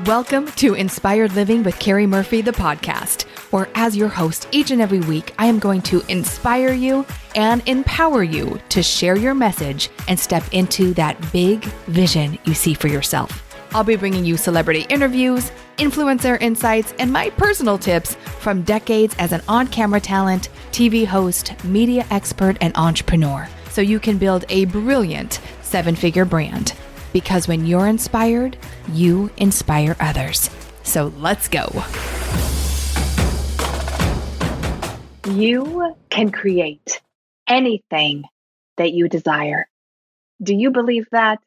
Welcome to Inspired Living with Keri Murphy, the podcast, where as your host each and every week, I am going to inspire you and empower you to share your message and step into that big vision you see for yourself. I'll be bringing you celebrity interviews, influencer insights, and my personal tips from decades as an on-camera talent, TV host, media expert, and entrepreneur, so you can build a brilliant seven-figure brand. Because when you're inspired, you inspire others. So let's go. You can create anything that you desire. Do you believe that?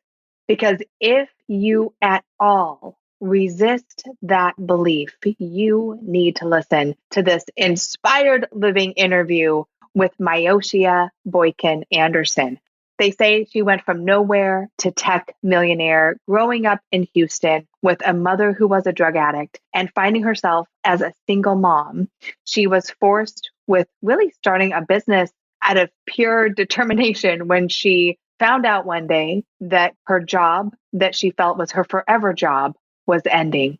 Because if you at all resist that belief, you need to listen to this Inspired Living interview with Myoshia Boykin-Anderson. They say she went from nowhere to tech millionaire, growing up in Houston with a mother who was a drug addict and finding herself as a single mom. She was forced with really starting a business out of pure determination when she found out one day that her job that she felt was her forever job was ending.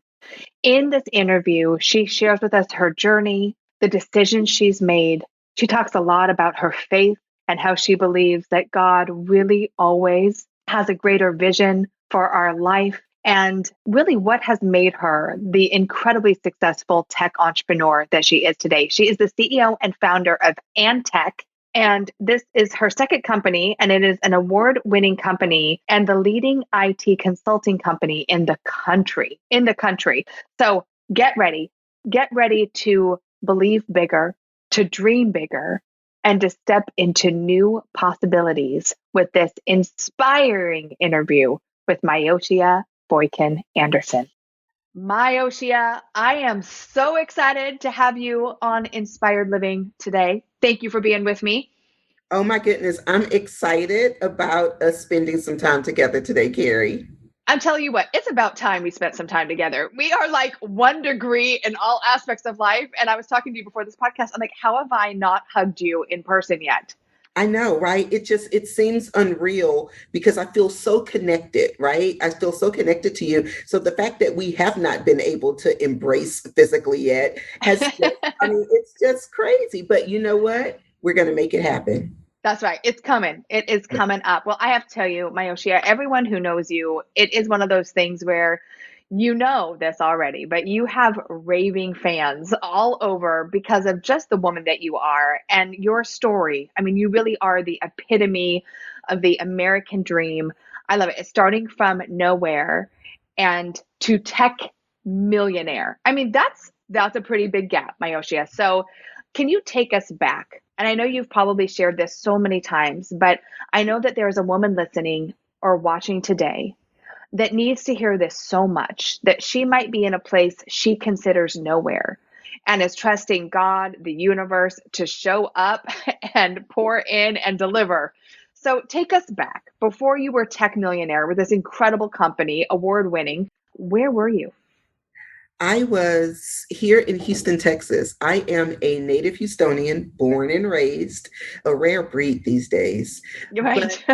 In this interview, she shares with us her journey, the decisions she's made. She talks a lot about her faith and how she believes that God really always has a greater vision for our life, and really what has made her the incredibly successful tech entrepreneur that she is today. She is the CEO and founder of Andtech, and this is her second company, and it is an award-winning company and the leading IT consulting company in the country. So get ready to believe bigger, to dream bigger, and to step into new possibilities with this inspiring interview with Myoshia Boykin-Anderson. Myoshia, I am so excited to have you on Inspired Living today. Thank you for being with me. Oh my goodness, I'm excited about us spending some time together today, Keri. I'm telling you what, it's about time we spent some time together. We are like 1 degree in all aspects of life. And I was talking to you before this podcast. I'm like, how have I not hugged you in person yet? I know, right? It seems unreal because I feel so connected, right? I feel so connected to you. So the fact that we have not been able to embrace physically yet it's just crazy. But you know what? We're going to make it happen. That's right. It's coming. It is coming up. Well, I have to tell you, Myoshia, everyone who knows you, it is one of those things where you know this already, but you have raving fans all over because of just the woman that you are and your story. I mean, you really are the epitome of the American dream. I love it. It's starting from nowhere and to tech millionaire. I mean, that's a pretty big gap, Myoshia. So can you take us back? And I know you've probably shared this so many times, but I know that there's a woman listening or watching today that needs to hear this so much that she might be in a place she considers nowhere and is trusting God, the universe, to show up and pour in and deliver. So take us back. Before you were tech millionaire with this incredible company, award-winning, where were you? I was here in Houston, Texas. I am a native Houstonian, born and raised, a rare breed these days. Right.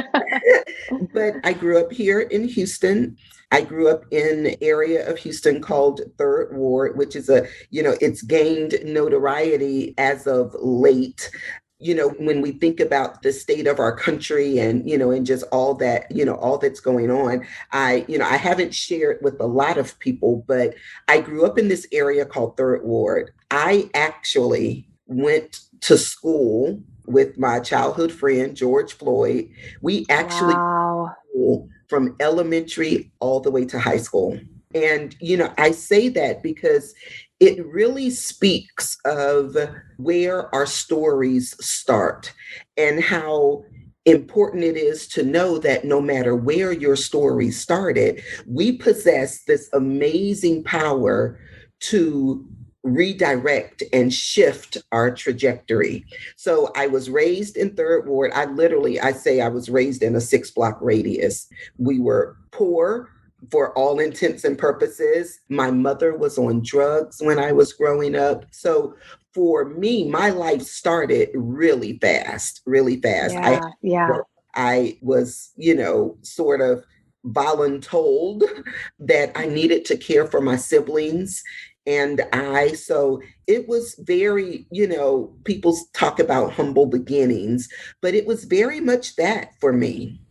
But I grew up here in Houston. I grew up in an area of Houston called Third Ward, which is it's gained notoriety as of late. When we think about the state of our country and just all that, all that's going on, I haven't shared with a lot of people, but I grew up in this area called Third Ward. I actually went to school with my childhood friend, George Floyd. We actually Wow. from elementary all the way to high school. And, I say that because it really speaks of where our stories start and how important it is to know that no matter where your story started, we possess this amazing power to redirect and shift our trajectory. So I was raised in Third Ward. I say I was raised in a 6-block radius. We were poor for all intents and purposes. My mother was on drugs when I was growing up. So for me, my life started really fast. Yeah. I was, sort of voluntold that I needed to care for my siblings. So it was very, people talk about humble beginnings, but it was very much that for me.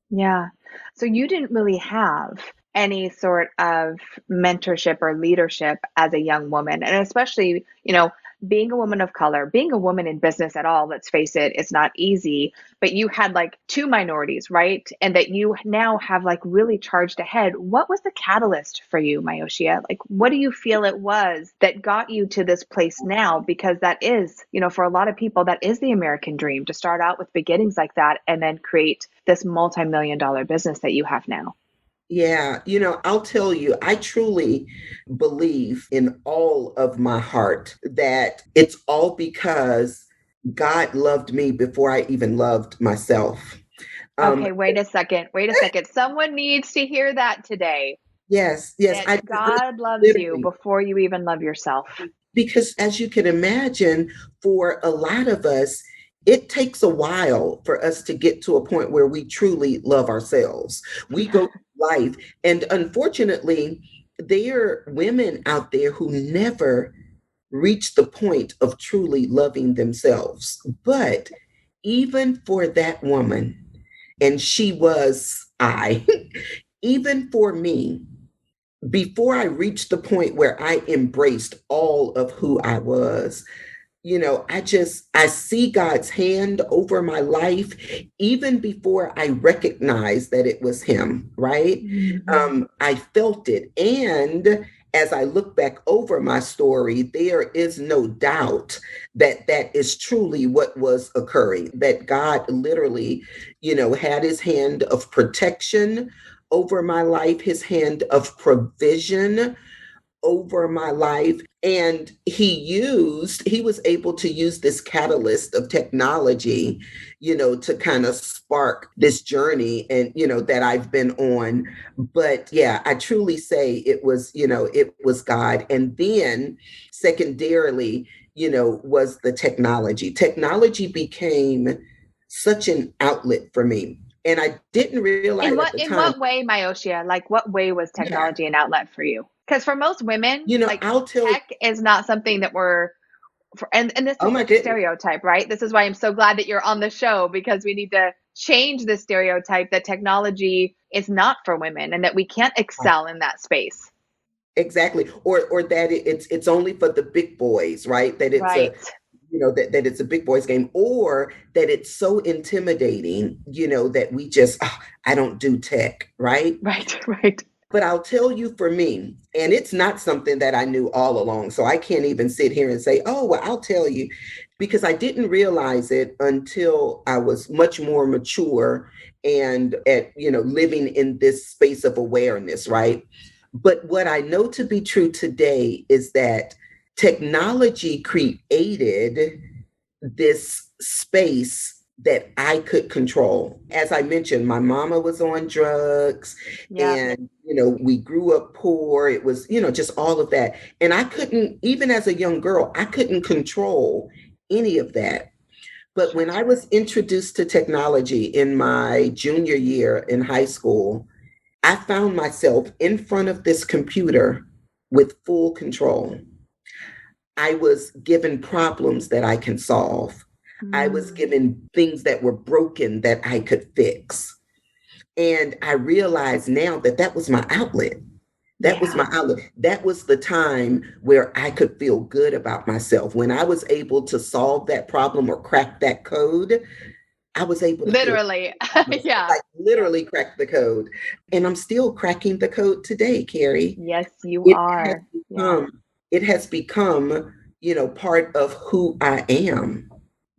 Yeah. So you didn't really have any sort of mentorship or leadership as a young woman. And especially, being a woman of color, being a woman in business at all, let's face it, it's not easy. But you had like two minorities, right? And that you now have like really charged ahead. What was the catalyst for you, Myoshia? Like, what do you feel it was that got you to this place now? Because that is, for a lot of people, that is the American dream, to start out with beginnings like that and then create this multi-million dollar business that you have now. Yeah, I'll tell you, I truly believe in all of my heart that it's all because God loved me before I even loved myself. Um, Okay, wait a second. Wait a second. Someone needs to hear that today. yes, yes, That I God loves you literally, before you even love yourself. because as you can imagine, for a lot of us, it takes a while for us to get to a point where we truly love ourselves. We go through life, and unfortunately, there are women out there who never reach the point of truly loving themselves. But even for that woman, and she was I, even for me, before I reached the point where I embraced all of who I was, I see God's hand over my life even before I recognized that it was Him, right? Mhm. I felt it. And as I look back over my story, there is no doubt that that is truly what was occurring, that God literally, had His hand of protection over my life, His hand of provision over my life. And he was able to use this catalyst of technology, to kind of spark this journey and, that I've been on. But yeah, I truly say it was God. And then secondarily, was the technology. Technology became such an outlet for me. And I didn't realize at the In time, what way, Myoshia? Like, what way was yeah, technology an outlet for you? Because for most women, like, I'll tell you, tech is not something that we're and this oh is my such a goodness. stereotype, right? This is why I'm so glad that you're on the show, because we need to change the stereotype that technology is not for women and that we can't excel in that space. Exactly. Or that it's only for the big boys, right? That it's a Right. that it's a big boys game, or that it's so intimidating, that we just I don't do tech, right? Right. Right. But I'll tell you, for me, and it's not something that I knew all along. So I can't even sit here and say, oh, well, I'll tell you, because I didn't realize it until I was much more mature and living in this space of awareness, right? But what I know to be true today is that technology created this space that I could control. As I mentioned, my mama was on drugs, Yeah. and we grew up poor. It was, just all of that. And I couldn't, even as a young girl, I couldn't control any of that. But when I was introduced to technology in my junior year in high school, I found myself in front of this computer with full control. I was given problems that I can solve. I was Mm. given things that were broken that I could fix. And I realize now that that was my outlet. That was Yeah. my outlet. That was the time where I could feel good about myself. When I was able to solve that problem or crack that code, I was able to feel Literally. myself, Yeah. like Yeah. literally crack the code. And I'm still cracking the code today, Keri. Yes, you It has are. Yeah. become, it has become, part of who I am.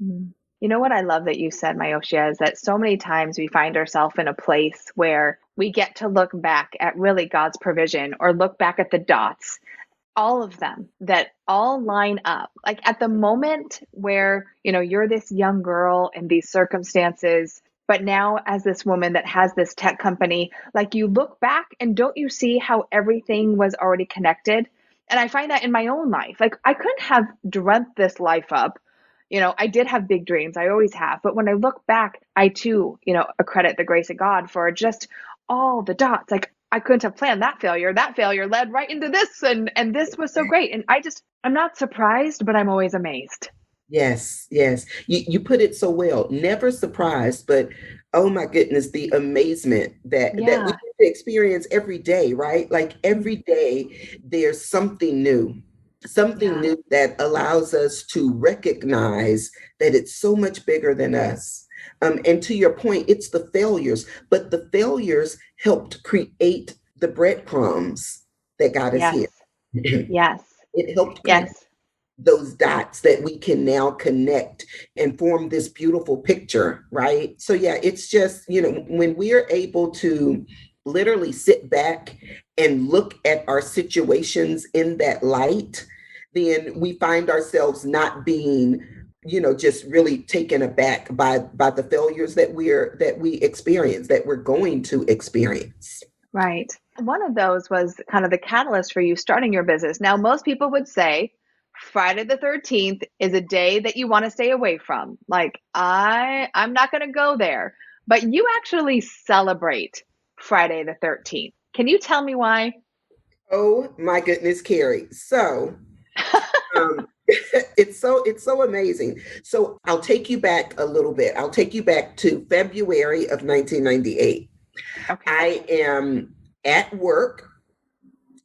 Mm. You know what I love that you said, Myoshia, is that so many times we find ourselves in a place where we get to look back at really God's provision or look back at the dots, all of them that all line up. Like at the moment where, you're this young girl in these circumstances, but now as this woman that has this tech company, like you look back and don't you see how everything was already connected? And I find that in my own life. Like I couldn't have dreamt this life up. I did have big dreams. I always have. But when I look back, I too, accredit the grace of God for just all the dots. Like I couldn't have planned that failure. That failure led right into this, and this was so great. And I'm not surprised, but I'm always amazed. Yes, yes. You put it so well. Never surprised, but oh my goodness, the amazement that we Yeah. get to experience every day, right? Like every day there's something Yeah. new that allows us to recognize that it's so much bigger than us. And to your point, it's the failures, but the failures helped create the breadcrumbs that got us Yes. here. Yes. It helped connect Yes. those dots that we can now connect and form this beautiful picture, right? So, yeah, it's just, when we're able to literally sit back and look at our situations in that light, then we find ourselves not being just really taken aback by the failures that we experience, that we're going to experience. Right. One of those was kind of the catalyst for you starting your business. Now, most people would say Friday the 13th is a day that you want to stay away from. Like, I'm not going to go there. But you actually celebrate Friday the 13th. Can you tell me why? Oh my goodness, Keri. So um, it's so amazing. So I'll take you back a little bit. I'll take you back to February of 1998. Okay. I am at work.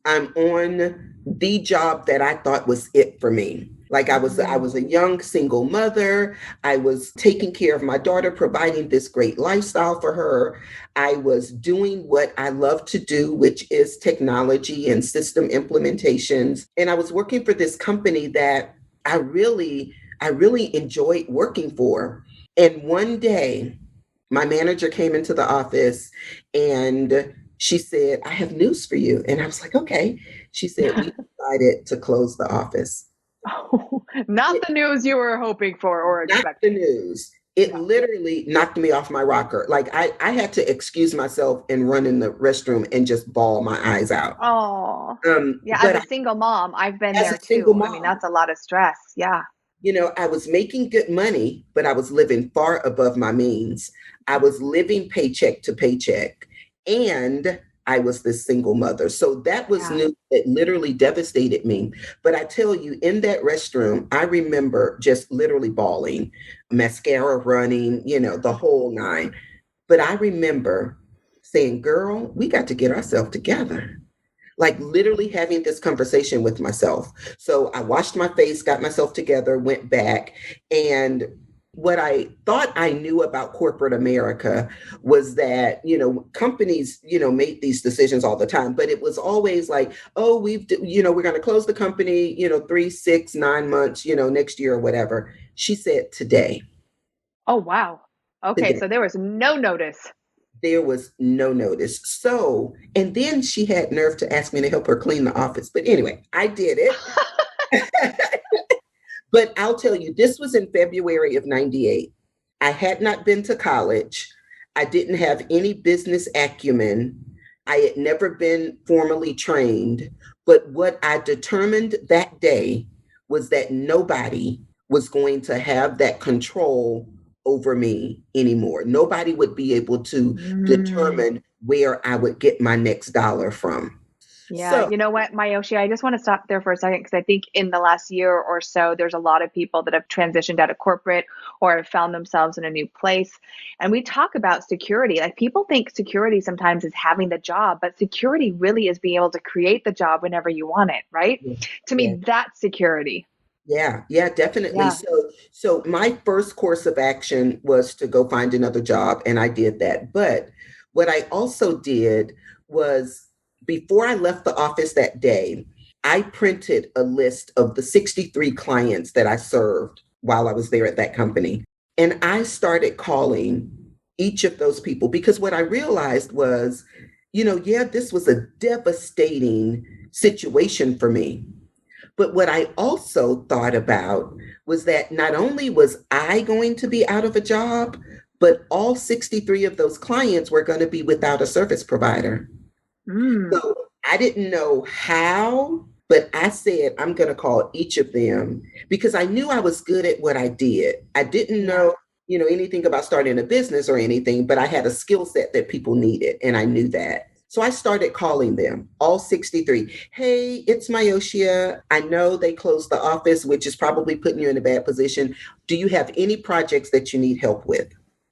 I'm on the job that I thought was it for me. Like I was a young single mother. I was taking care of my daughter, providing this great lifestyle for her. I was doing what I love to do, which is technology and system implementations. And I was working for this company that I really enjoyed working for. And one day, my manager came into the office and she said, I have news for you. And I was like, okay. She said, we decided to close the office. Oh, not It, the news you were hoping for or not the expecting. news. It No. literally knocked me off my rocker. Like I had to excuse myself and run in the restroom and just bawl my eyes out. Oh, yeah. As But a single mom, I've been as a there single too. I mean, mom, that's a lot of stress. Yeah. I was making good money, but I was living far above my means. I was living paycheck to paycheck, and I was this single mother. So that was Yeah. new. It literally devastated me. But I tell you, in that restroom, I remember just literally bawling, mascara running, the whole nine. But I remember saying, girl, we got to get ourselves together, like literally having this conversation with myself. So I washed my face, got myself together, went back. And what I thought I knew about corporate America was that, companies, made these decisions all the time, but it was always like, oh, we're going to close the company, 3, 6, 9 months, next year or whatever. She said, today, Oh, wow. Okay. today. So there was no notice. There was no notice. So, and then she had nerve to ask me to help her clean the office. But anyway, I did it. But I'll tell you, this was in February of 98. I had not been to college. I didn't have any business acumen. I had never been formally trained. But what I determined that day was that nobody was going to have that control over me anymore. Nobody would be able to Mm. determine where I would get my next dollar from. Yeah, So, you know what, Myoshi, I just want to stop there for a second because I think in the last year or so, there's a lot of people that have transitioned out of corporate or have found themselves in a new place. And we talk about security. Like people think security sometimes is having the job, but security really is being able to create the job whenever you want it, right? yeah, To yeah. me, that's security. Yeah, definitely. Yeah. So my first course of action was to go find another job, and I did that. But what I also did was before I left the office that day, I printed a list of the 63 clients that I served while I was there at that company. And I started calling each of those people because what I realized was, yeah, this was a devastating situation for me. But what I also thought about was that not only was I going to be out of a job, but all 63 of those clients were going to be without a service provider. Mm. So I didn't know how, but I said, I'm going to call each of them because I knew I was good at what I did. I didn't Yeah. know anything about starting a business or anything, but I had a skill set that people needed, and I knew that. So I started calling them, all 63. Hey, it's Myoshia. I know they closed the office, which is probably putting you in a bad position. Do you have any projects that you need help with?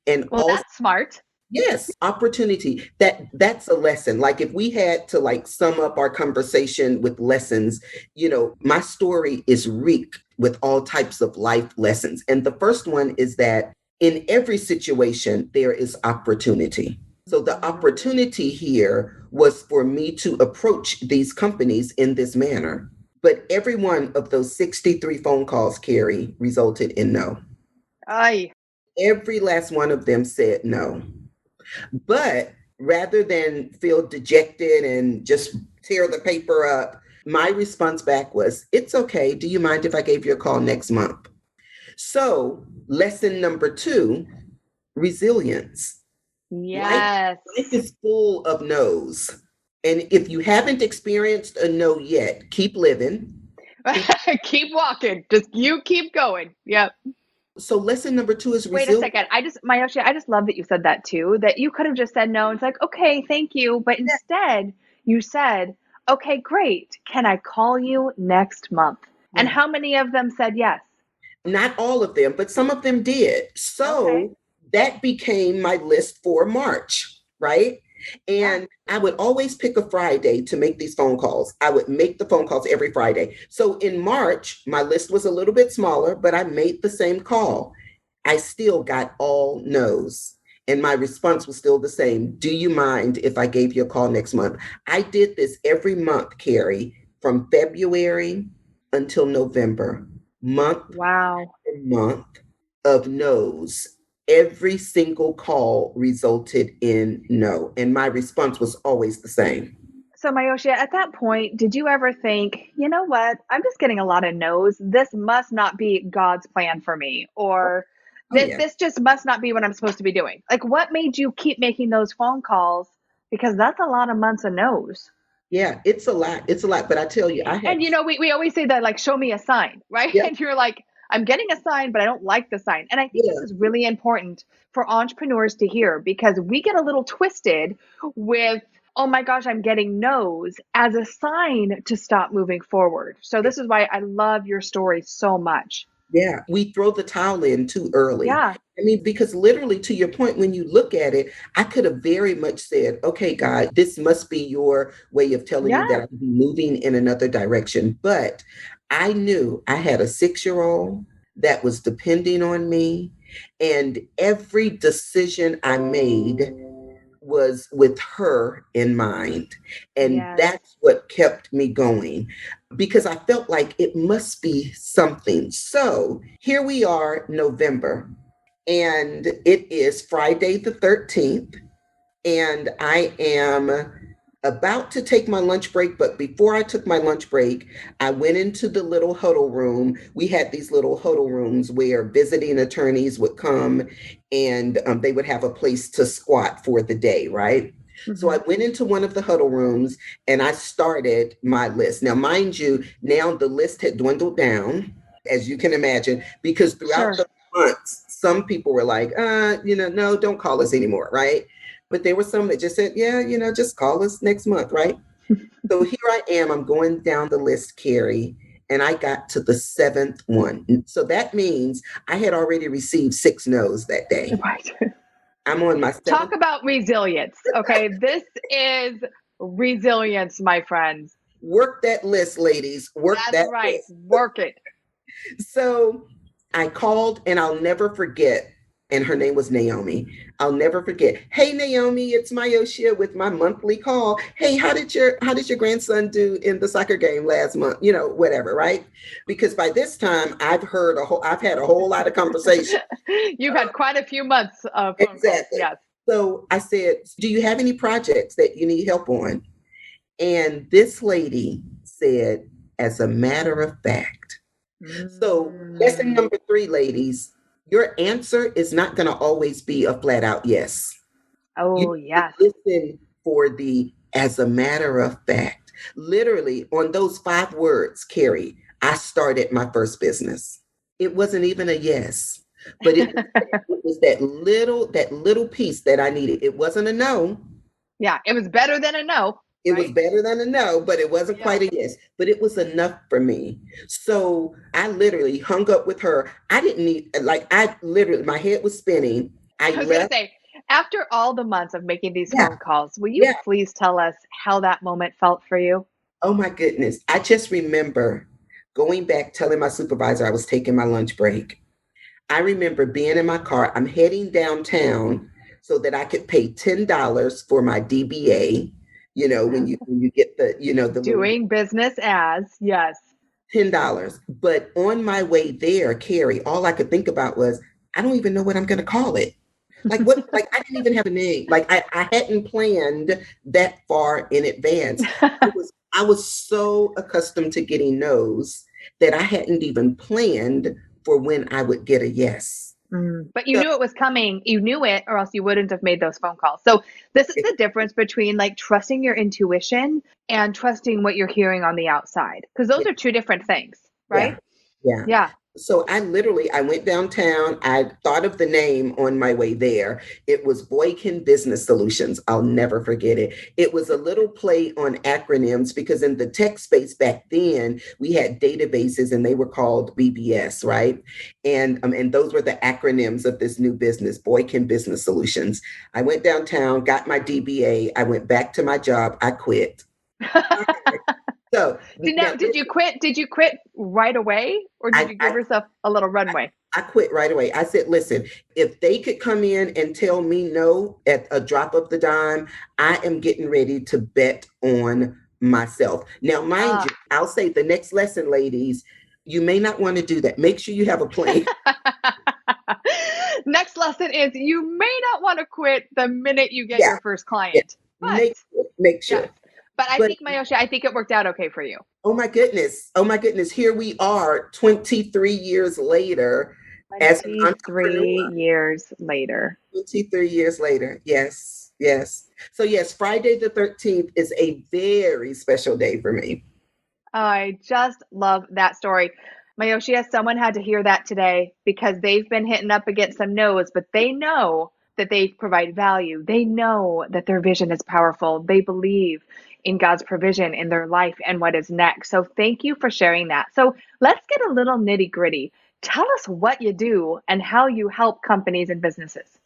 And Well, also, that's smart. yes, opportunity. That's a lesson. Like if we had to like sum up our conversation with lessons, my story is reeked with all types of life lessons. And the first one is that in every situation there is opportunity. So the opportunity here was for me to approach these companies in this manner. But every one of those 63 phone calls, Keri, resulted in no. Aye. Every last one of them said no. But rather than feel dejected and just tear the paper up, my response back was, it's okay. Do you mind if I gave you a call next month? So, lesson number 2, resilience. Life, Yes. life is full of no's. And if you haven't experienced a no yet, keep living. Keep walking. Just you keep going. Yep. So, lesson number 2 is Wait a resilience. second. Myoshi, I just love that you said that too, that you could have just said no. It's like, okay, thank you. But instead, you said, okay, great. Can I call you next month? And Yeah. how many of them said yes? Not all of them, but some of them did. Okay. So that became my list for March, right? Yeah. And I would always pick a Friday to make these phone calls. I would make the phone calls every Friday. So in March, my list was a little bit smaller, but I made the same call. I still got all no's. And my response was still the same. Do you mind if I gave you a call next month? I did this every month, Keri, from February until November, month Wow. month of no's. Every single call resulted in no. And my response was always the same. So, Myoshi, at that point, did you ever think, you know what? I'm just getting a lot of no's. This must not be God's plan for me, or Oh, this yeah. this just must not be what I'm supposed to be doing. Like, what made you keep making those phone calls? Because that's a lot of months of no's. Yeah, it's a lot. It's a lot. But I tell you, I had, And we always say that, like, show me a sign, right? yeah, And you're like, I'm getting a sign, but I don't like the sign. And I think this yeah, is really important for entrepreneurs to hear, because we get a little twisted with, oh my gosh, I'm getting no's as a sign to stop moving forward. So this is why I love your story so much. yeah. We throw the towel in too early. Yeah. I mean, because literally, to your point, when you look at it, I could have very much said, okay, God, this must be your way of telling me that Yes. I'm moving in another direction. But I knew I had a 6-year-old that was depending on me. And every decision I made was with her in mind. And Yes. that's what kept me going because I felt like it must be something. So here we are, November, and it is Friday the 13th, and I am about to take my lunch break. But before I took my lunch break, I went into the little huddle room. We had these little huddle rooms where visiting attorneys would come and they would have a place to squat for the day, right? So I Mm-hmm. went into one of the huddle rooms and I started my list. Now, mind you, now the list had dwindled down, as you can imagine, because throughout Sure. the months, some people were like, no, don't call us anymore, right? But there were some that just said, yeah, just call us next month, right? So here I am, I'm going down the list, Keri, and I got to the 7th one. So that means I had already received 6 no's that day. Right. I'm on my Talk 7th. about resilience. Okay. This is resilience, my friends. Work that list, ladies. Work That's that right. list. Work it. So I called and I'll never forget. And her name was Naomi. I'll never forget. Hey Naomi, it's Myoshia with my monthly call. Hey, how did your grandson do in the soccer game last month? Whatever, right? Because by this time I've had a whole lot of conversation. You've had quite a few months of phone calls. Exactly. Yes. So I said, do you have any projects that you need help on? And this lady said, as a matter of fact. So, lesson Mm. number 3, ladies, your answer is not going to always be a flat out yes. You Oh, need to yes. listen for the as a matter of fact. Literally, on those 5 words, Keri, I started my first business. It wasn't even a yes. but it was that little piece that I needed. It wasn't a no. Yeah, it was better than a no, It was right? better than a no, but it wasn't Yeah. quite a yes. But it was enough for me. So I literally hung up with her. I didn't need, like, I literally, my head was spinning. I I was going to left. say, after all the months of making these Yeah, phone calls, will you yeah. please tell us how that moment felt for you? Oh my goodness. I just remember going back, telling my supervisor I was taking my lunch break. I remember being in my car. I'm heading downtown so that I could pay $10 for my DBA. When you get the little Doing business as, yes. $10. But on my way there, Keri, all I could think about was, I don't even know what I'm going to call it. Like what? Like I didn't even have a name. Like I hadn't planned that far in advance. I was so accustomed to getting no's that I hadn't even planned for when I would get a yes. But you So knew it was coming. You knew it, or else you wouldn't have made those phone calls. So this is it, the difference between like trusting your intuition and trusting what you're hearing on the outside, because those yeah, are two different things, yeah, right? yeah. Yeah. So I went downtown. I thought of the name on my way there. It was Boykin Business Solutions. I'll never forget it. It was a little play on acronyms because in the tech space back then, we had databases and they were called BBS, right? And those were the acronyms of this new business, Boykin Business Solutions. I went downtown, got my DBA. I went back to my job. I quit. So now Did you quit? Did you quit right away, or did I, you give I yourself a little runway? I quit right away. I said, listen, if they could come in and tell me no at a drop of the dime, I am getting ready to bet on myself. Now, mind Ah. you, I'll say the next lesson, ladies, you may not want to do that. Make sure you have a plan. Next lesson is you may not want to quit the minute you get Yeah, your first yeah. client. But Make yes. sure. But I But think, Myoshia, I think it worked out okay for you. oh my goodness, oh my goodness, here we are 23 years later as an 23 entrepreneur. years later. 23 years later. Yes, yes. So, yes, Friday the 13th is a very special day for me. I just love that story. Myoshia, someone had to hear that today because they've been hitting up against some no's, but they know that they provide value. They know that their vision is powerful. They believe in God's provision in their life and what is next. So thank you for sharing that. So let's get a little nitty gritty. Tell us what you do and how you help companies and businesses.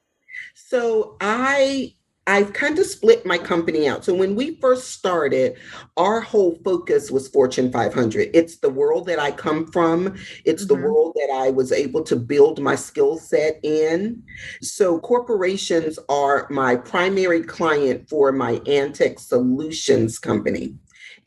So I've kind of split my company out. So when we first started, our whole focus was Fortune 500. It's the world that I come from. It's the Mm-hmm. world that I was able to build my skill set in. So corporations are my primary client for my Andtech Solutions company.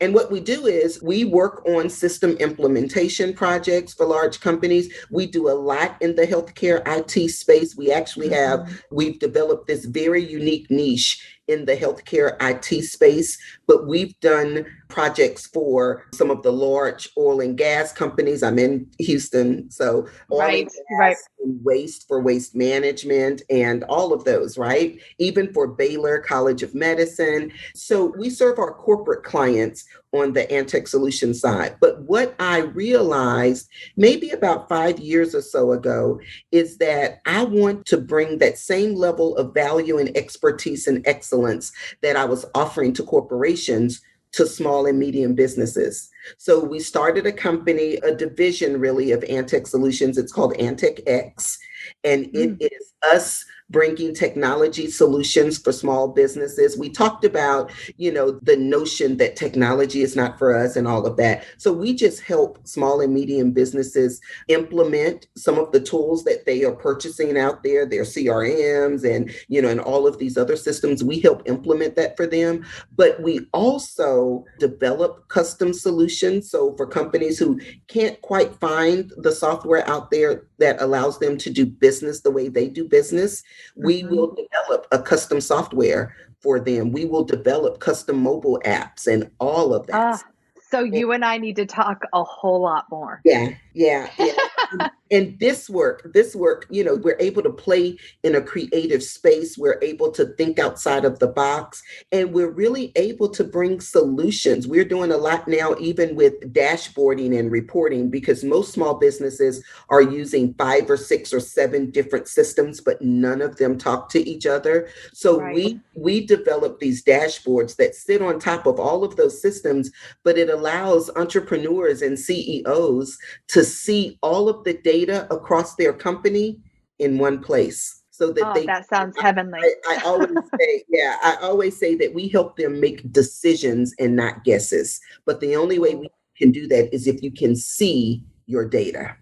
And what we do is we work on system implementation projects for large companies. We do a lot in the healthcare IT space. Mm-hmm. We've developed this very unique niche in the healthcare IT space, but we've done projects for some of the large oil and gas companies. I'm in Houston, so oil and Right, right. gas and waste for waste management and all of those, right? Even for Baylor College of Medicine. So we serve our corporate clients on the Andtech Solutions side. But what I realized maybe about 5 years or so ago is that I want to bring that same level of value and expertise and excellence that I was offering to corporations to small and medium businesses. So we started a company, a division really of Andtech Solutions. It's called Andtech X, and it Mm, is us bringing technology solutions for small businesses. We talked about, the notion that technology is not for us and all of that. So we just help small and medium businesses implement some of the tools that they are purchasing out there, their CRMs and all of these other systems. We help implement that for them, but we also develop custom solutions. So for companies who can't quite find the software out there that allows them to do business the way they do business, we mm-hmm. will develop a custom software for them. We will develop custom mobile apps and all of that. Ah, so you and I need to talk a whole lot more. Yeah, yeah, yeah. And this work, we're able to play in a creative space. We're able to think outside of the box, and we're really able to bring solutions. We're doing a lot now, even with dashboarding and reporting, because most small businesses are using 5 or 6 or 7 different systems, but none of them talk to each other. So Right. we develop these dashboards that sit on top of all of those systems, but it allows entrepreneurs and CEOs to see all of the data across their company in one place so that Oh, they that sounds I, heavenly. I always say, yeah, I always say that we help them make decisions and not guesses. But the only way we can do that is if you can see your data.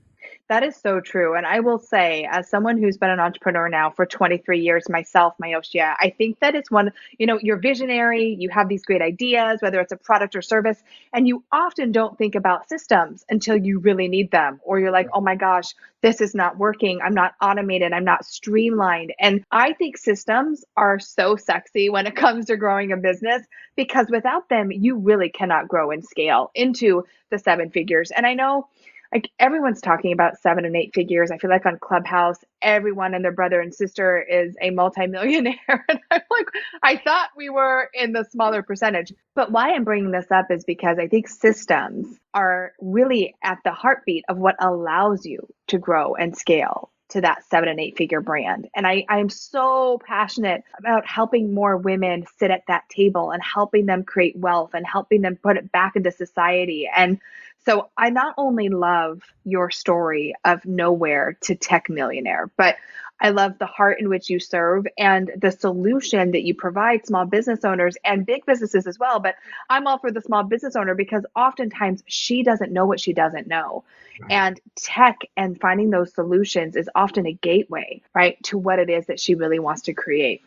That is so true. And I will say, as someone who's been an entrepreneur now for 23 years myself, Myoshia, I think that it's one, you're visionary, you have these great ideas, whether it's a product or service, and you often don't think about systems until you really need them. Or you're like, oh my gosh, this is not working. I'm not automated. I'm not streamlined. And I think systems are so sexy when it comes to growing a business because without them, you really cannot grow and scale into the 7 figures. And I know like everyone's talking about 7 and 8 figures. I feel like on Clubhouse, everyone and their brother and sister is a multimillionaire. And I'm like, I thought we were in the smaller percentage. But why I'm bringing this up is because I think systems are really at the heartbeat of what allows you to grow and scale to that 7 and 8 figure brand. And I'm so passionate about helping more women sit at that table and helping them create wealth and helping them put it back into society. And so I not only love your story of nowhere to tech millionaire, but I love the heart in which you serve and the solution that you provide small business owners and big businesses as well. But I'm all for the small business owner because oftentimes she doesn't know what she doesn't know. Right. And tech and finding those solutions is often a gateway, right, to what it is that she really wants to create.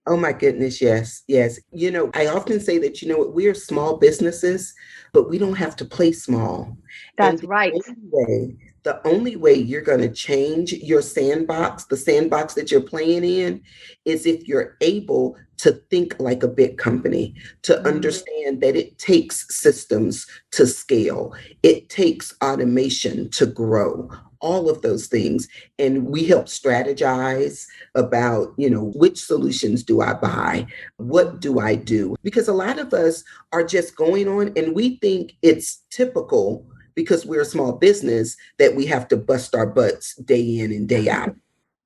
Oh my goodness, yes, yes. I often say that, we're small businesses, but we don't have to play small. And That's right. the only way you're going to change your sandbox, the sandbox that you're playing in, is if you're able to think like a big company, to understand that it takes systems to scale, it takes automation to grow, all of those things. And we help strategize about, which solutions do I buy? What do I do? Because a lot of us are just going on and we think it's typical because we're a small business that we have to bust our butts day in and day out.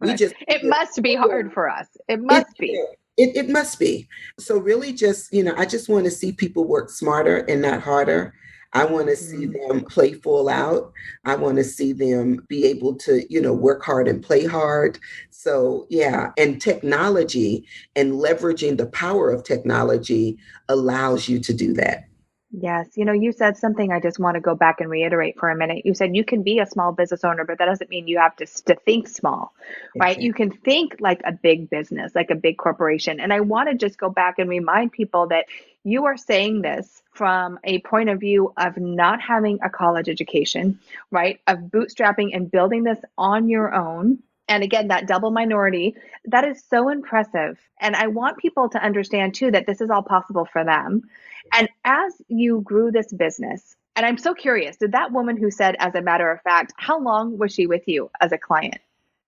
We Right. just It must be hard for us. It it must be. it must be. So really just, I just want to see people work smarter and not harder. I want to see Mhm. them play full out. I want to see them be able to, work hard and play hard. So yeah, and technology and leveraging the power of technology allows you to do that. Yes. You said something I just want to go back and reiterate for a minute. You said you can be a small business owner, but that doesn't mean you have to think small, right? Exactly. You can think like a big business, like a big corporation. And I want to just go back and remind people that you are saying this from a point of view of not having a college education, right? Of bootstrapping and building this on your own. And again, that double minority, that is so impressive. And I want people to understand too that this is all possible for them. And as you grew this business, and I'm so curious, did that woman who said, as a matter of fact, how long was she with you as a client?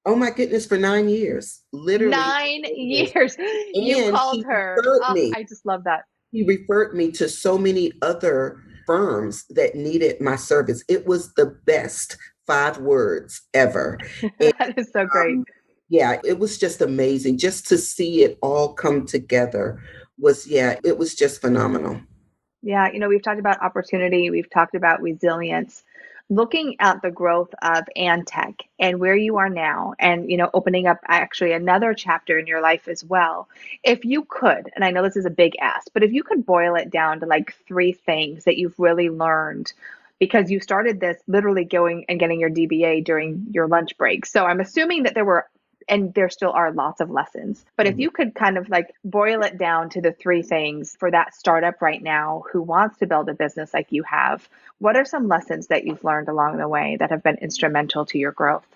Oh my goodness, for 9 years, literally 9 9 years. years. You And called he her. referred Oh, me. I just love that. He referred me to so many other firms that needed my service. It was the best 5 words ever. And That is so great. um, yeah, it was just amazing. Just to see it all come together yeah, it was just phenomenal. Yeah, we've talked about opportunity, we've talked about resilience. Looking at the growth of Antech and where you are now, and opening up actually another chapter in your life as well. If you could, and I know this is a big ask, but if you could boil it down to like 3 things that you've really learned because you started this literally going and getting your DBA during your lunch break. So I'm assuming that there were and there still are lots of lessons. But if you could kind of like boil it down to the 3 things for that startup right now who wants to build a business like you have, what are some lessons that you've learned along the way that have been instrumental to your growth?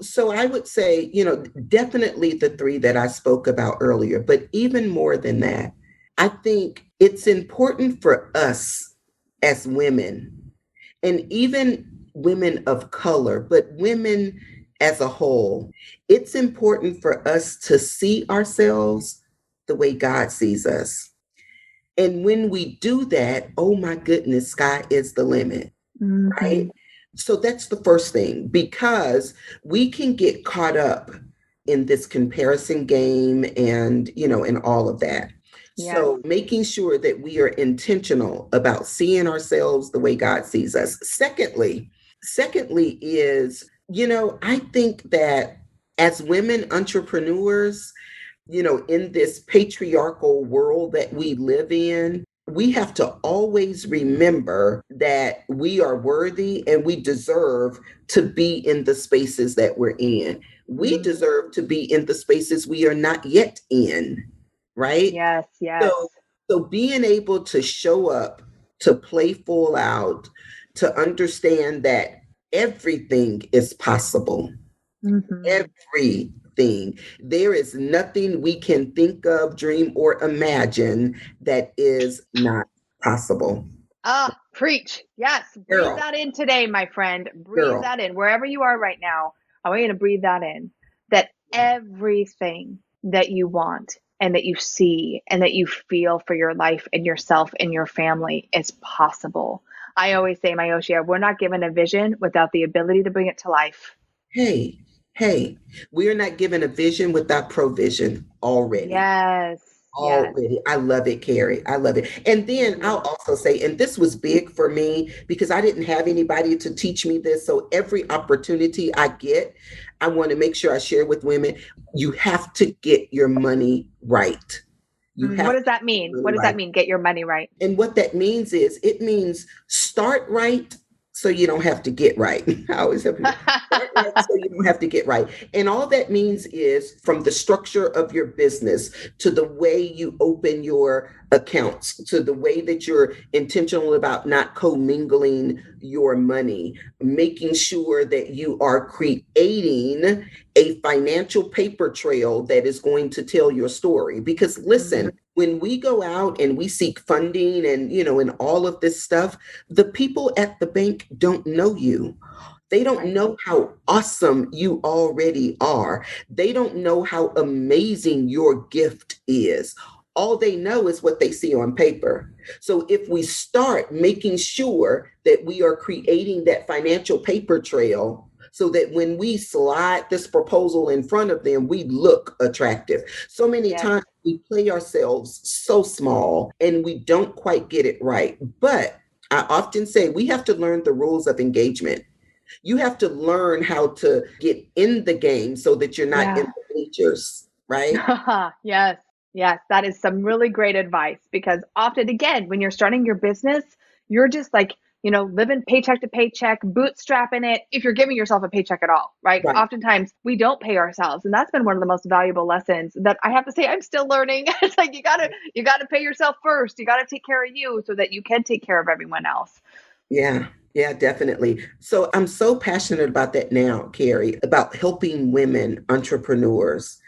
So I would say, definitely the three that I spoke about earlier, but even more than that, I think it's important for us as women, and even women of color, but women as a whole, it's important for us to see ourselves the way God sees us. And when we do that, oh my goodness, sky is the limit, right? Hmm. So that's the first thing, because we can get caught up in this comparison game and, and all of that. Yes. So making sure that we are intentional about seeing ourselves the way God sees us. Secondly is, I think that as women entrepreneurs, in this patriarchal world that we live in, we have to always remember that we are worthy and we deserve to be in the spaces that we're in. We Mm. deserve to be in the spaces we are not yet in, right? Yes, yes. So, so being able to show up, to play full out, to understand that everything is possible. Hmm. Everything. There is nothing we can think of, dream, or imagine that is not possible. Ah, preach. Yes. Breathe Girl, that in today, my friend. Breathe girl. that in. Wherever you are right now, I want you to breathe that in. That everything that you want and that you see and that you feel for your life and yourself and your family is possible. I always say, Myoshia, we're not given a vision without the ability to bring it to life. Hey, hey, we're not given a vision without provision already. Yes. Yes. Already. I love it, Keri. I love it. And then Mhm. I'll also say, and this was big for me because I didn't have anybody to teach me this. So every opportunity I get, I want to make sure I share with women, you have to get your money right. You What have does to that get mean? your What money does that right. mean? Get your money right. And what that means is it means start right so you don't have to get right. I always have people start right so you don't have to get right. And all that means is from the structure of your business to the way you open your accounts to the way that you're intentional about not commingling your money, making sure that you are creating a financial paper trail that is going to tell your story. Because listen, Mm, when we go out and we seek funding and and all of this stuff, the people at the bank don't know you. They don't right. know how awesome you already are. They don't know how amazing your gift is. All they know is what they see on paper. So if we start making sure that we are creating that financial paper trail so that when we slide this proposal in front of them, we look attractive. So many Yes. times we play ourselves so small and we don't quite get it right. But I often say we have to learn the rules of engagement. You have to learn how to get in the game so that you're not in Yeah. the bleachers, right? Yes. Yes. That is some really great advice because often, again, when you're starting your business, you're just like, living paycheck to paycheck, bootstrapping it, if you're giving yourself a paycheck at all, right? Right. Oftentimes we don't pay ourselves. And that's been one of the most valuable lessons that I have to say I'm still learning. It's like you gotta pay yourself first. You gotta take care of you so that you can take care of everyone else. Yeah. Yeah, definitely. So I'm so passionate about that now, Keri, about helping women entrepreneurs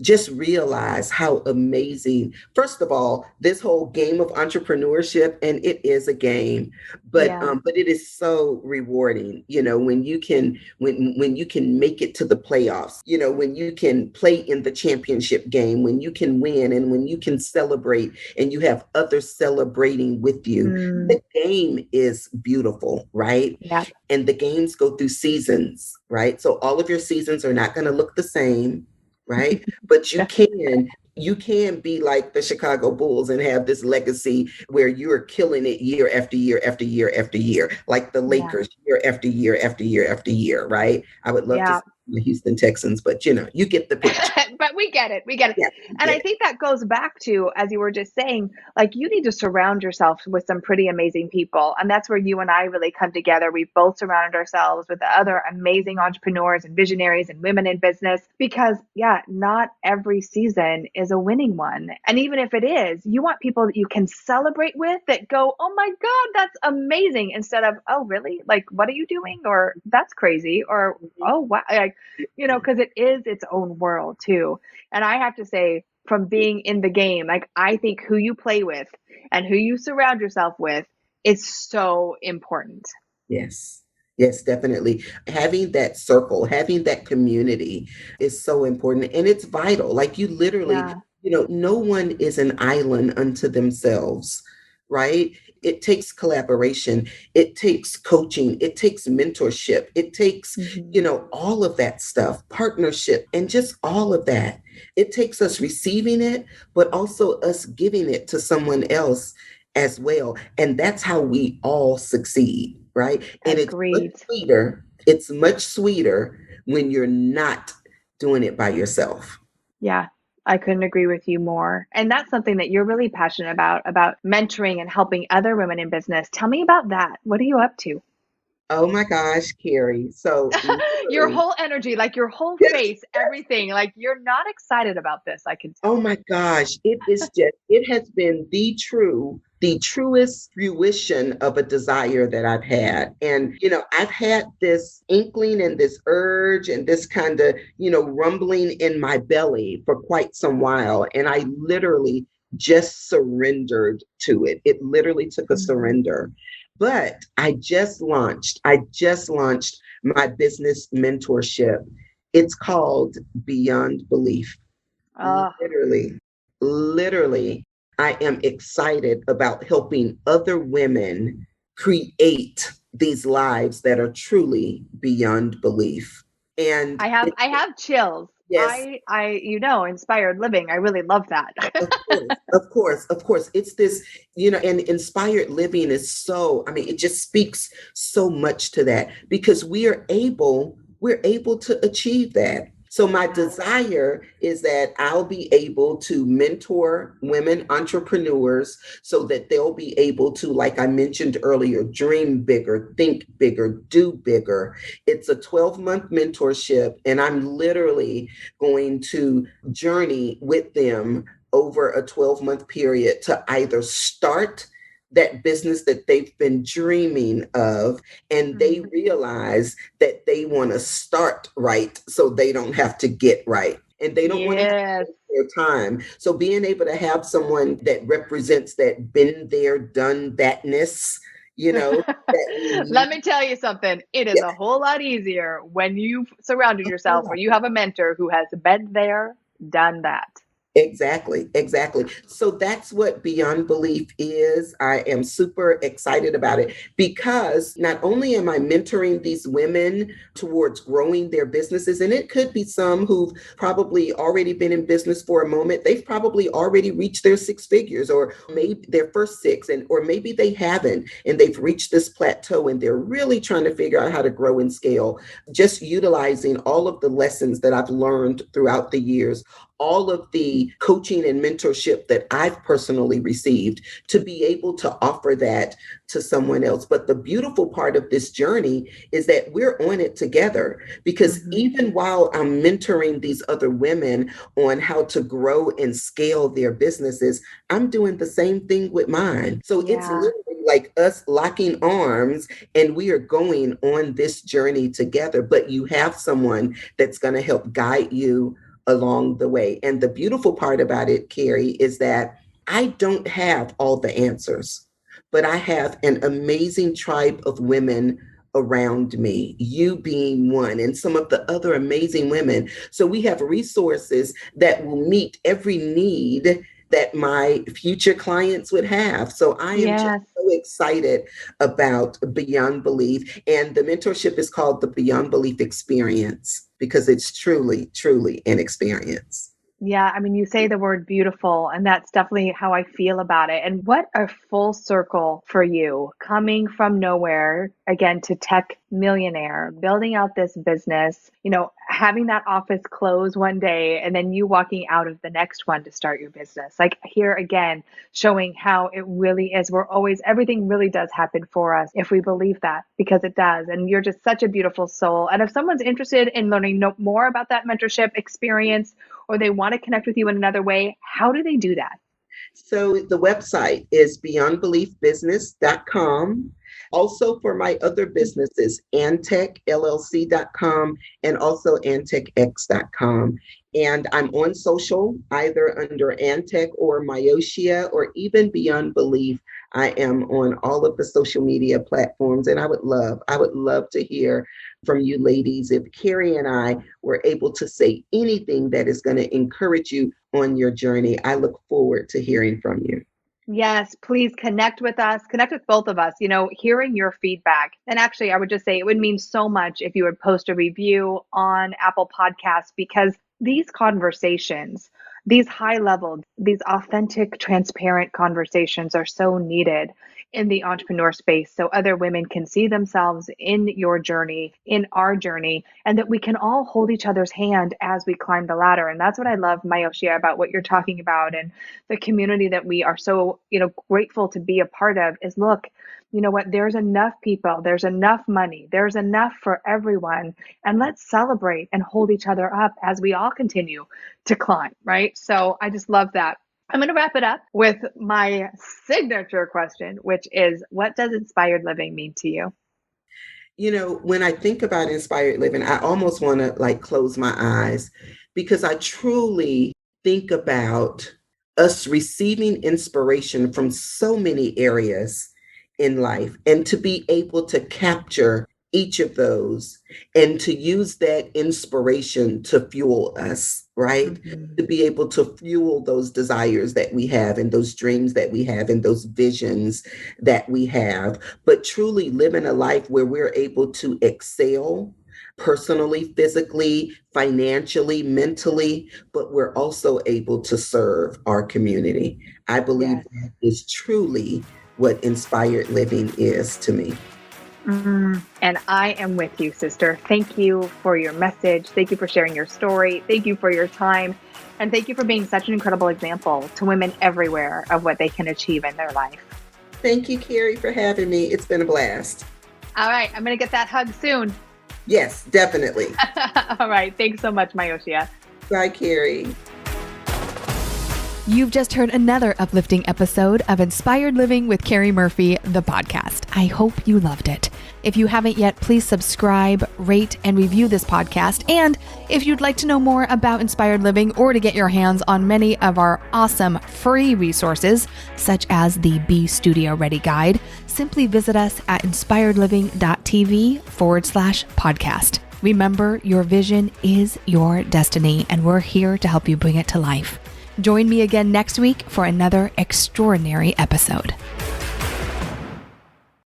just realize how amazing, first of all, this whole game of entrepreneurship, and it is a game, Yeah. but it is so rewarding, when you can when you can make it to the playoffs, when you can play in the championship game, when you can win and when you can celebrate and you have others celebrating with you. Mm, The game is beautiful, right? yeah. And the games go through seasons, right? So all of your seasons are not going to look the same, right? But you can be like the Chicago Bulls and have this legacy where you're killing it year after year after year after year, like the Yeah. Lakers year after year after year after year, right? I would love to Yeah. see the Houston Texans, but you get the picture. But we get it. We get it. Yeah, you And get I it. think that goes back to, as you were just saying, like you need to surround yourself with some pretty amazing people. And that's where you and I really come together. We've both surrounded ourselves with other amazing entrepreneurs and visionaries and women in business because, yeah, not every season is a winning one. And even if it is, you want people that you can celebrate with that go, oh my God, that's amazing. Instead of, oh, really? Like, what are you doing? Or that's crazy. Or, oh, wow. Like, because it is its own world too. And I have to say, from being in the game, like I think who you play with and who you surround yourself with is so important. Yes. Yes, definitely. Having that circle, having that community is so important and it's vital. Like you literally, Yeah. no one is an island unto themselves, right? It takes collaboration, it takes coaching, it takes mentorship, it takes, Hmm. all of that stuff, partnership, and just all of that. It takes us receiving it, but also us giving it to someone else as well. And that's how we all succeed, right? And Agreed. it's much sweeter when you're not doing it by yourself. Yeah, I couldn't agree with you more. And that's something that you're really passionate about mentoring and helping other women in business. Tell me about that. What are you up to? Oh my gosh, Keri. So Your literally, whole energy, like your whole yes, face, everything, like you're not excited about this, I can oh tell. my gosh, it has been the truest fruition of a desire that I've had. And, I've had this inkling and this urge and this kind of, rumbling in my belly for quite some while. And I literally just surrendered to it. It literally took a Mhm. surrender. But I just launched my business mentorship. It's called Beyond Belief. Oh, Literally, literally, I am excited about helping other women create these lives that are truly beyond belief. And I have chills. yes, Inspired living. I really love that. of course, of course, of course. It's this, and inspired living is so, I mean, it just speaks so much to that because we're able to achieve that. So my Yeah. desire is that I'll be able to mentor women entrepreneurs so that they'll be able to, like I mentioned earlier, dream bigger, think bigger, do bigger. It's a 12-month mentorship, and I'm literally going to journey with them over a 12-month period to either start that business that they've been dreaming of and they Mhm. realize that they want to start right so they don't have to get right and they don't want to have to Yes. waste their time. So being able to have someone that represents that been there, done thatness, that we Let need. me tell you something. It is Yeah, a whole lot easier when you've surrounded a whole yourself, lot. when you have a mentor who has been there, done that. Exactly, exactly. So that's what Beyond Belief is. I am super excited about it because not only am I mentoring these women towards growing their businesses, and it could be some who've probably already been in business for a moment. They've probably already reached their six figures or maybe their first six, and or maybe they haven't and they've reached this plateau and they're really trying to figure out how to grow and scale, just utilizing all of the lessons that I've learned throughout the years, all of the coaching and mentorship that I've personally received to be able to offer that to someone else. But the beautiful part of this journey is that we're on it together because Hmm. even while I'm mentoring these other women on how to grow and scale their businesses, I'm doing the same thing with mine. So it's Yeah. literally like us locking arms and we are going on this journey together, but you have someone that's going to help guide you along the way. And the beautiful part about it, Keri, is that I don't have all the answers, but I have an amazing tribe of women around me, you being one, and some of the other amazing women. So we have resources that will meet every need that my future clients would have. So I am just Yes. so excited about Beyond Belief. And the mentorship is called the Beyond Belief Experience because it's truly, truly an experience. Yeah, I mean, you say the word beautiful, and that's definitely how I feel about it. And what a full circle for you coming from nowhere again to tech millionaire, building out this business, having that office close one day and then you walking out of the next one to start your business. Like here again, showing how it really is. Everything really does happen for us if we believe that, because it does. And you're just such a beautiful soul. And if someone's interested in learning more about that mentorship experience, or they want to connect with you in another way, how do they do that? So the website is beyondbeliefbusiness.com. Also for my other businesses, antechllc.com and also antechx.com. And I'm on social, either under Andtech or Myoshia or even Beyond Belief. I am on all of the social media platforms, and I would love to hear from you ladies. If Keri and I were able to say anything that is going to encourage you on your journey, I look forward to hearing from you. Yes, please connect with us, connect with both of us, hearing your feedback. And actually, I would just say it would mean so much if you would post a review on Apple Podcasts, because these conversations, these high level, these authentic, transparent conversations are so needed in the entrepreneur space, so other women can see themselves in your journey, in our journey, and that we can all hold each other's hand as we climb the ladder. And that's what I love, Myoshia, about what you're talking about, and the community that we are so, grateful to be a part of. Is, look, you know what, there's enough people, there's enough money, there's enough for everyone, and let's celebrate and hold each other up as we all continue to climb, right? So I just love that. I'm going to wrap it up with my signature question, which is, what does inspired living mean to you? When I think about inspired living, I almost want to close my eyes, because I truly think about us receiving inspiration from so many areas in life, and to be able to capture each of those and to use that inspiration to fuel us, right? Mm-hmm. To be able to fuel those desires that we have, and those dreams that we have, and those visions that we have, but truly living a life where we're able to excel personally, physically, financially, mentally, but we're also able to serve our community. I believe Yes. that is truly what inspired living is to me. And I am with you, sister. Thank you for your message. Thank you for sharing your story. Thank you for your time. And thank you for being such an incredible example to women everywhere of what they can achieve in their life. Thank you, Keri, for having me. It's been a blast. All right. I'm going to get that hug soon. Yes, definitely. All right. Thanks so much, Myoshia. Bye, Keri. You've just heard another uplifting episode of Inspired Living with Keri Murphy, the podcast. I hope you loved it. If you haven't yet, please subscribe, rate, and review this podcast. And if you'd like to know more about Inspired Living, or to get your hands on many of our awesome free resources, such as the Be Studio Ready Guide, simply visit us at inspiredliving.tv/podcast. Remember, your vision is your destiny, and we're here to help you bring it to life. Join me again next week for another extraordinary episode.